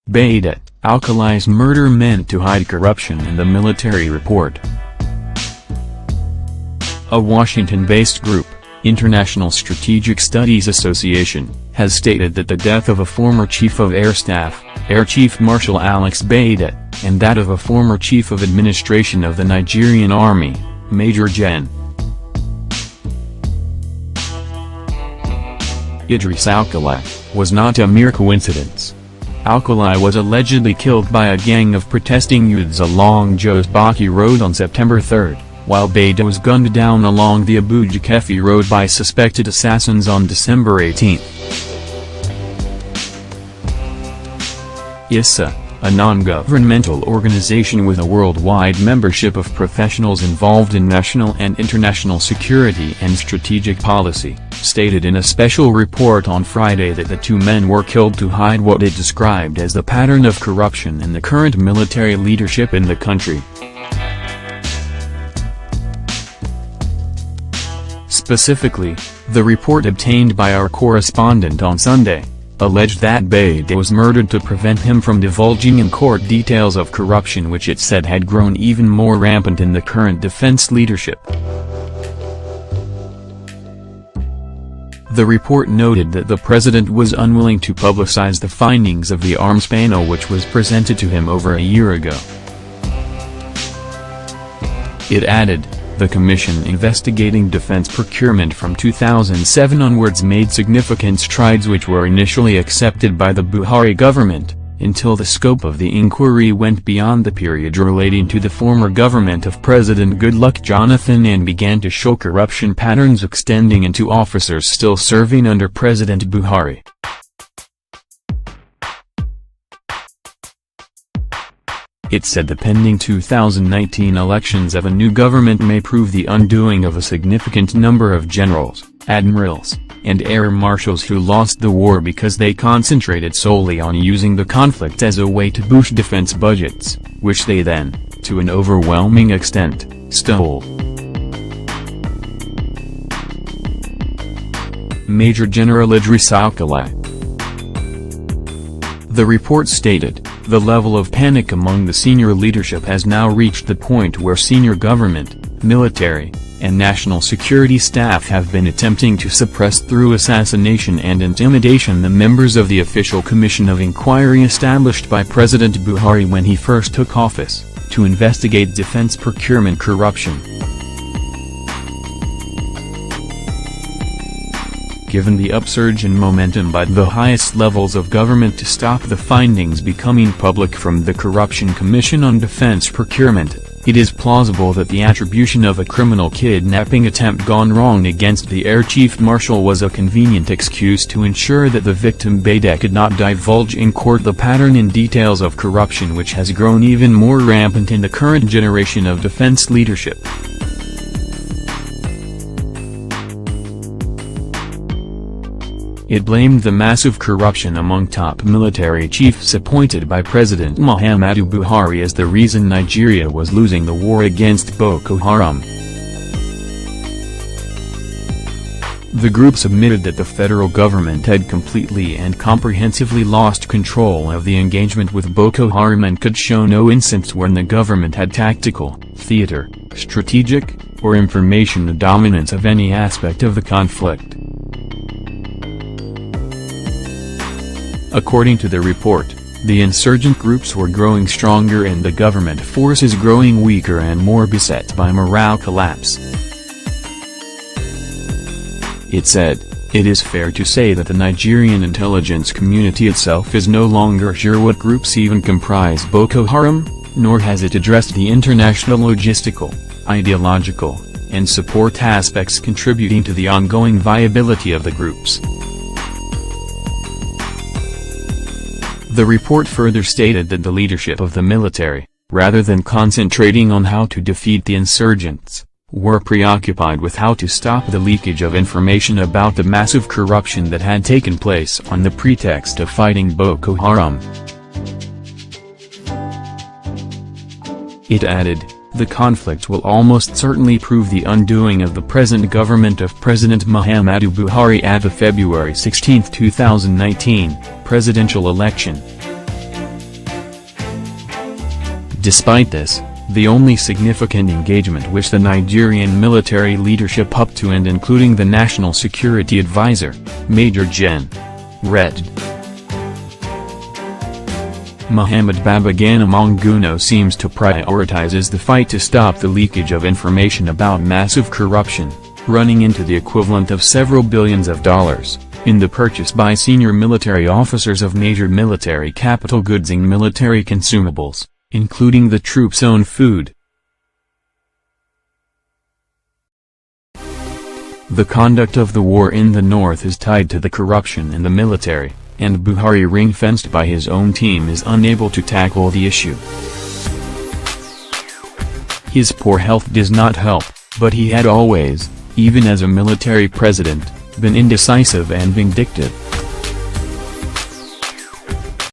Badeh, Alkali's murder meant to hide corruption in the military report. A Washington-based group, International Strategic Studies Association, has stated that the death of a former Chief of Air Staff, Air Chief Marshal Alex Badeh, and that of a former Chief of Administration of the Nigerian Army, Major Gen. Idris Alkali, was not a mere coincidence. Alkali was allegedly killed by a gang of protesting youths along Jos Baki Road on September 3, while Badeh was gunned down along the Abuja Kefi Road by suspected assassins on December 18. ISA, a non-governmental organization with a worldwide membership of professionals involved in national and international security and strategic policy, stated in a special report on Friday that the two men were killed to hide what it described as the pattern of corruption in the current military leadership in the country. Specifically, the report obtained by our correspondent on Sunday alleged that Badeh was murdered to prevent him from divulging in court details of corruption which it said had grown even more rampant in the current defense leadership. The report noted that the president was unwilling to publicize the findings of the arms panel which was presented to him over a year ago. It added, the commission investigating defense procurement from 2007 onwards made significant strides which were initially accepted by the Buhari government, until the scope of the inquiry went beyond the period relating to the former government of President Goodluck Jonathan and began to show corruption patterns extending into officers still serving under President Buhari. It said the pending 2019 elections of a new government may prove the undoing of a significant number of generals, admirals, and air marshals who lost the war because they concentrated solely on using the conflict as a way to boost defense budgets, which they then, to an overwhelming extent, stole. Major General Idris Alkali. The report stated, the level of panic among the senior leadership has now reached the point where senior government, military, and national security staff have been attempting to suppress through assassination and intimidation the members of the official commission of inquiry established by President Buhari when he first took office, to investigate defense procurement corruption. Given the upsurge in momentum by the highest levels of government to stop the findings becoming public from the Corruption Commission on Defense Procurement, it is plausible that the attribution of a criminal kidnapping attempt gone wrong against the Air Chief Marshal was a convenient excuse to ensure that the victim Badeh could not divulge in court the pattern and details of corruption which has grown even more rampant in the current generation of defense leadership. It blamed the massive corruption among top military chiefs appointed by President Muhammadu Buhari as the reason Nigeria was losing the war against Boko Haram. The group submitted that the federal government had completely and comprehensively lost control of the engagement with Boko Haram and could show no instance when the government had tactical, theater, strategic, or information dominance of any aspect of the conflict. According to the report, the insurgent groups were growing stronger and the government forces growing weaker and more beset by morale collapse. It said, it is fair to say that the Nigerian intelligence community itself is no longer sure what groups even comprise Boko Haram, nor has it addressed the international logistical, ideological, and support aspects contributing to the ongoing viability of the groups. The report further stated that the leadership of the military, rather than concentrating on how to defeat the insurgents, were preoccupied with how to stop the leakage of information about the massive corruption that had taken place on the pretext of fighting Boko Haram. It added, the conflict will almost certainly prove the undoing of the present government of President Muhammadu Buhari at the February 16, 2019, presidential election. Despite this, the only significant engagement which the Nigerian military leadership up to and including the National Security Advisor, Major Gen. Red. Muhammad Babagana Monguno seems to prioritize is the fight to stop the leakage of information about massive corruption, running into the equivalent of several billions of dollars, in the purchase by senior military officers of major military capital goods and military consumables, including the troops' own food. The conduct of the war in the north is tied to the corruption in the military, and Buhari, ring-fenced by his own team, is unable to tackle the issue. His poor health does not help, but he had always, even as a military president, been indecisive and vindictive.